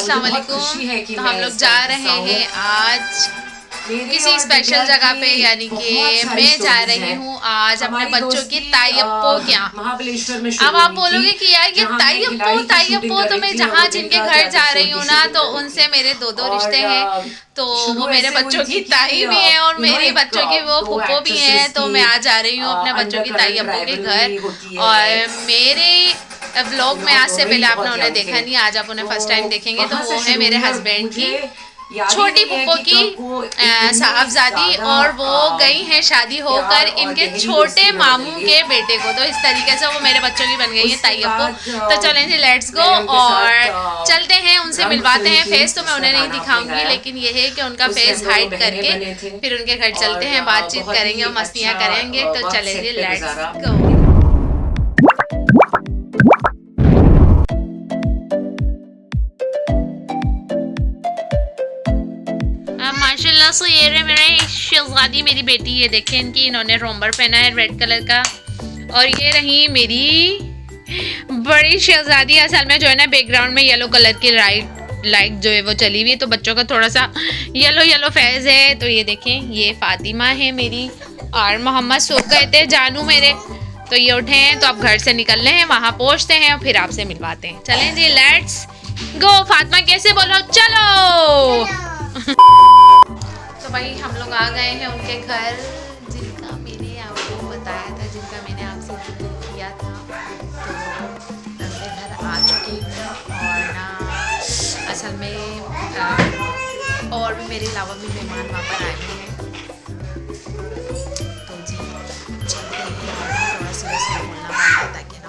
अस्सलाम वालेकुम। तो हम लोग जा रहे हैं आज किसी स्पेशल जगह पे, यानी कि मैं जा रही हूँ आज अपने बच्चों की ताई अप्पो के यहाँ। अब आप बोलोगे कि यार ये ताई अप्पो तो मैं जहाँ जिनके घर जा रही हूँ ना, तो उनसे मेरे दो रिश्ते हैं। तो वो मेरे बच्चों की ताई भी है और मेरे बच्चों की वो फुप्पो भी है। तो मैं आज जा रही हूँ अपने बच्चों की ताई अप्पो के घर। और मेरे व्लॉग में आज से पहले आपने उन्हें देखा नहीं, आज आप उन्हें फर्स्ट टाइम देखेंगे। तो वो है मेरे हस्बैंड की छोटी फुप्पो की साहबजादी, और वो गई हैं शादी होकर इनके छोटे मामू के बेटे को। तो इस तरीके से वो मेरे बच्चों की बन गई है ताई अप्पो। तो चलें जी, लेट्स गो और चलते हैं, उनसे मिलवाते हैं। फेस तो मैं उन्हें नहीं दिखाऊंगी, लेकिन ये है कि उनका फेस हाइड करके फिर उनके घर चलते हैं, बातचीत करेंगे और मस्तियाँ करेंगे। तो चलें जी, लेट्स गो। माशाल्लाह से ये रहे मेरे शहजादी, मेरी बेटी। ये देखें, इनकी इन्होंने रोम्बर पहना है रेड कलर का। और ये रही मेरी बड़ी शहजादी। असल में जो है ना, बैकग्राउंड में येलो कलर की लाइट जो है वो चली हुई है, तो बच्चों का थोड़ा सा येलो फेज है। तो ये देखें, ये फातिमा है मेरी, और मोहम्मद सो गए थे जानू मेरे, तो ये उठे हैं। तो अब घर से निकल रहे हैं, वहाँ पहुँचते हैं और फिर आपसे मिलवाते हैं। चलें जी, लेट्स गो। फातिमा कैसे बोलो, चलो। तो भाई हम लोग आ गए हैं उनके घर, जिनका मैंने आपको बताया था, जिनका मैंने आपसे जिक्र किया था। तो उनके घर आ चुकी हूँ। और ना असल में और भी मेरे अलावा भी मेहमान वहाँ पर आए हुए हैं। तो जी चलते हैं, थोड़ा सा बोलना पड़ता ताकि ना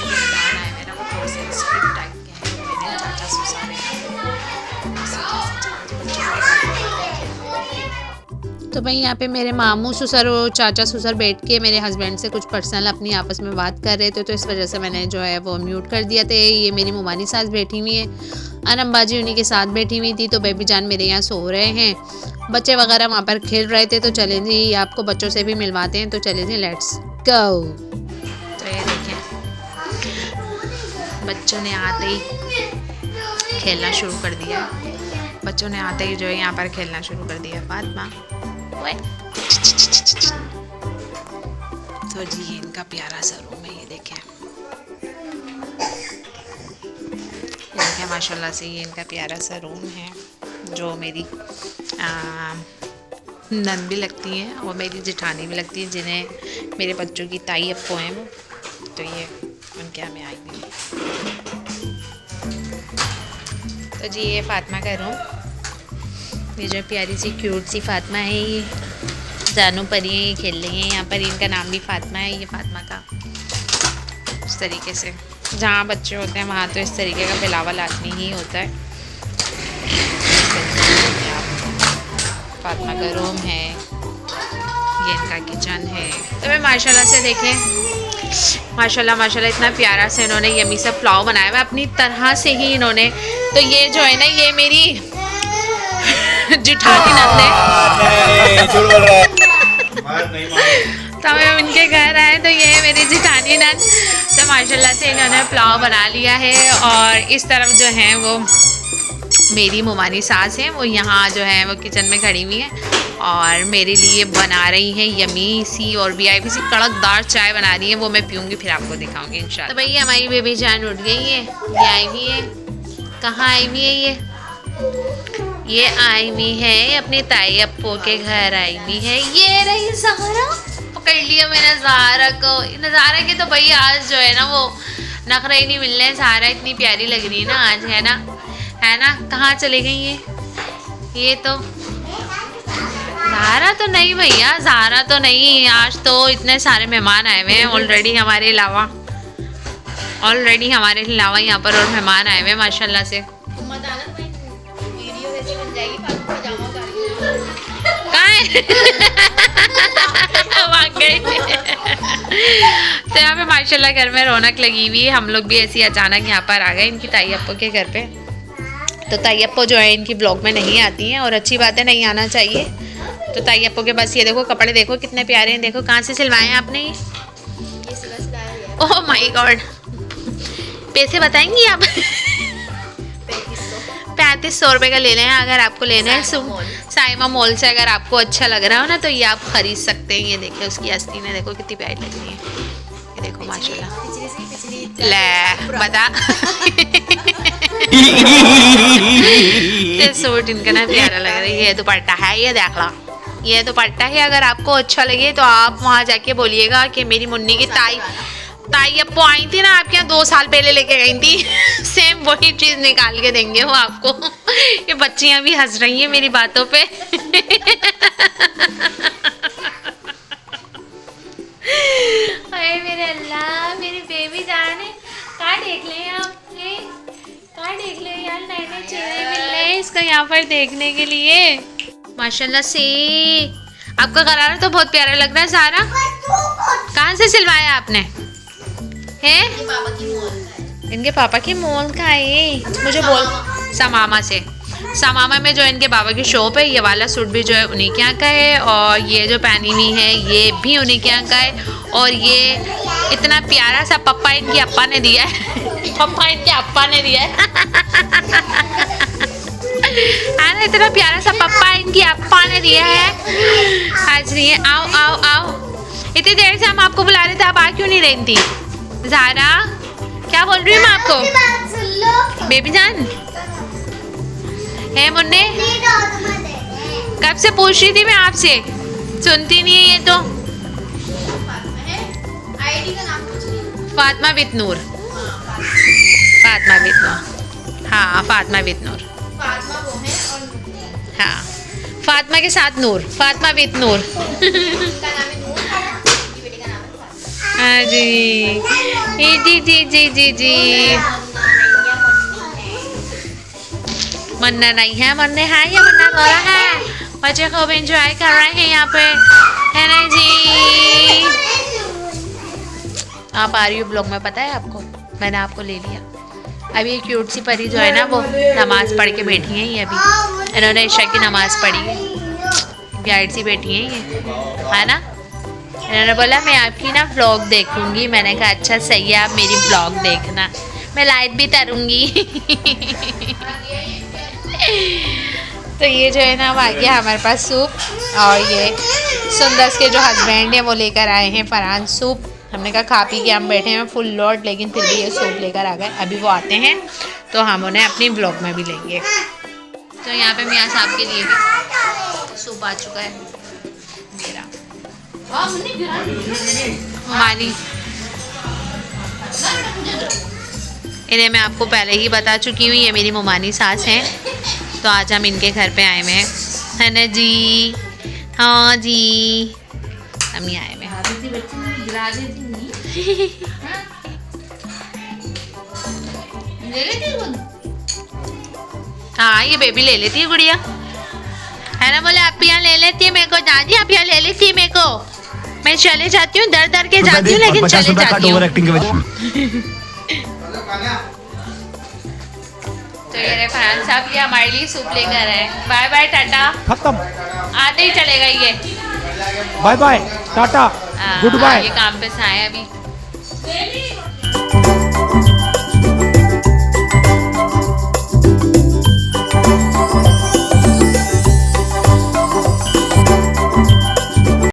मेहमान आए मेरा वो थोड़े से स्ट्रिक्ट टाइप के हैं। मेरे चाचा सुसारे तो भाई यहाँ पे मेरे मामू ससुर और चाचा ससुर बैठ के मेरे हस्बैंड से कुछ पर्सनल अपनी आपस में बात कर रहे थे। तो इस वजह से मैंने जो है वो म्यूट कर दिया था। ये मेरी मुमानी सास बैठी हुई है, अनम्बाजी उन्हीं के साथ बैठी हुई थी। तो बेबी जान मेरे यहाँ सो रहे हैं, बच्चे वगैरह वहाँ पर खेल रहे थे। तो चलें जी, आपको बच्चों से भी मिलवाते हैं। तो चलें जी, लेट्स गो। तो ये देखें, बच्चों ने आते ही खेलना शुरू कर दिया। बच्चों ने आते ही जो है यहाँ पर खेलना शुरू कर दिया। फातिमा तो जी, इनका प्यारा सा रूम है। ये देखें, माशाल्लाह से ये इनका प्यारा सा रूम है, जो मेरी नंद भी लगती हैं और मेरी जेठानी भी लगती है, जिन्हें मेरे बच्चों की ताई अप्पो हैं वो। तो ये उनके यहाँ में आई हुई। तो जी, ये फातिमा का रूम। ये जो प्यारी सी क्यूट सी फातिमा है, ये जानू परी है, ये खेल रही है यहाँ पर। इनका नाम भी फातिमा है। ये फातिमा का इस तरीके से, जहाँ बच्चे होते हैं वहाँ तो इस तरीके का बिलावल आदमी ही होता है। फातिमा का रूम है, ये इनका किचन है। तो मैं माशाल्लाह से देखें, माशाल्लाह इतना प्यारा से इन्होंने यमी सा पुलाव बनाया हुआ अपनी तरह से ही इन्होंने। तो ये जो है ना, ये मेरी जिठानी नंद है। तो हम इनके घर आए, तो ये है मेरी जिठानी नंद। तो माशाल्लाह से इन्होंने पुलाव बना लिया है। और इस तरफ जो है वो मेरी मुमानी सास है, वो यहाँ जो है वो किचन में खड़ी हुई है और मेरे लिए बना रही है यमी सी और VIP सी कड़कदार चाय बना रही है। वो मैं पीऊँगी, फिर आपको दिखाऊंगी इंशाल्लाह। तो भाई हमारी बेबी जान उठ गई है, ये आई हुई है। कहाँ आई हुई है? ये आई हुई है अपनी ताई अप्पो के घर आई हुई है। ये रही ज़ारा, पकड़ लिया मैंने ज़ारा को। ज़ारा के तो भाई आज जो है ना वो नखरे ही नहीं मिल रहे। ज़ारा इतनी प्यारी लग रही है ना आज, है ना। कहाँ चली गई ये तो ज़ारा तो नहीं भैया, ज़ारा तो नहीं। आज तो इतने सारे मेहमान आए हुए हैं ऑलरेडी हमारे अलावा यहाँ पर और मेहमान आए हुए हैं माशाल्लाह से। तो यहाँ पे माशाल्लाह घर में रौनक लगी हुई है। हम लोग भी ऐसी अचानक यहाँ पर आ गए इनकी ताई अप्पो के घर पे। तो ताई अप्पो जो है इनकी ब्लॉग में नहीं आती हैं, और अच्छी बात है, नहीं आना चाहिए। तो ताई अप्पो के बस ये देखो कपड़े देखो कितने प्यारे हैं। देखो कहाँ से सिलवाए हैं आपने ये? ओह माय गॉड, पैसे बताएंगी आप? $3800 का ले लें अगर आपको लेना है। साइमा मॉल से अगर आपको अच्छा लग रहा हो ना तो ये आप खरीद सकते हैं। ये देखिए उसकी आस्तीन है, देखो कितनी प्यारी लग रही है। ये देखो माशाल्लाह, ले बता ये सूट इनका ना प्यारा लग रहा है। ये दुपट्टा है, ये देख लो, ये दुपट्टा है। अगर आपको अच्छा लगे तो आप वहाँ जाके बोलिएगा कि मेरी मुन्नी की ताई अप्पू आई थी ना आपके यहाँ 2 साल पहले लेके गई थी, सेम वही चीज़ निकाल के देंगे वो आपको। ये बच्चियाँ भी हंस रही हैं मेरी बातों पे। अरे मेरे अल्लाह, मेरी बेबी जान है। कहाँ देख लें आप, कहाँ देख लें यार, नए नए चेहरे मिल रहे हैं इसका यहाँ पर देखने के लिए। माशाल्लाह से आपका गरारा तो बहुत प्यारा लग रहा है सारा। कहाँ से सिलवाया आपने? है इनके पापा की मॉल का है। मुझे बोल समामा से, समामा में जो इनके बाबा की शॉप है। ये वाला सूट भी जो है उन्हीं के यहाँ का है, और ये जो पहनी हुई है ये भी उन्हीं के यहाँ का है। और ये इतना प्यारा सा पप्पा इनकी अप्पा ने दिया है। पप्पा इनके अप्पा ने दिया है। ना इतना प्यारा सा पप्पा इनकी अप्पा ने दिया है। आज नहीं है, आओ आओ आओ। इतनी देर से हम आपको बुला रहे थे, आप आ क्यों नहीं रही थी? ज़ारा क्या बोल रही हूँ मैं आपको? बेबी जान है मुन्ने, कब से पूछ रही थी मैं आपसे, सुनती नहीं है ये तो। फातिमा विद नूर, फातिमा विद नूर, हाँ फातिमा विद नूर, हाँ फातिमा के साथ नूर, फातिमा विद नूर। हाँ जी जी जी जी जी जी। मन्ना नहीं है, मन्ने है या मन्ना गोरा है। बच्चे खूब एंजॉय कर रहे हैं यहाँ पे, है ना जी। आप आ रही हो ब्लॉग में, पता है आपको, मैंने आपको ले लिया। अभी ये क्यूट सी परी जो है ना वो नमाज़ पढ़ के बैठी हैं। ये अभी इन्होंने ईशा की नमाज़ पढ़ी है, गाइड सी बैठी हैं ये, है ना। इन्होंने बोला मैं आपकी ना व्लॉग देखूंगी। मैंने कहा अच्छा सही है, आप मेरी व्लॉग देखना, मैं लाइट भी तरूंगी। तो ये जो है ना वो आ गया हमारे पास सूप, और ये सुंदर के जो हस्बैंड हैं वो लेकर आए हैं फरहान सूप। हमने कहा खा पी के हम बैठे हैं फुल लोड, लेकिन फिर भी ये सूप लेकर आ गए। अभी वो आते हैं तो हम उन्हें अपनी ब्लॉग में भी लेंगे। तो यहाँ पे मियाँ साहब के लिए भी सूप आ चुका है मेरा। मानी इन्हें मैं आपको पहले ही बता चुकी हूँ, ये मेरी मुमानी सास हैं। तो आज हम इनके घर पे आए हुए हैं, है ना जी। हाँ जी, हम ही आए हुए हैं। हाँ ये बेबी ले लेती है गुड़िया, है ना। बोले आप यहाँ ले लेती है मेरे को, दादी आप यहाँ ले लेती है मेरे को। मैं चले जाती हूँ, डर डर के जाती हूँ, लेकिन चले जाती हूँ। तो ये रहे फरहान साहब, ये हमारे लिए सूप लेकर आए। बाय बाय टाटा, खत्म, आते ही चलेगा ये। Bye bye tata, goodbye. ये काम पे से आए अभी।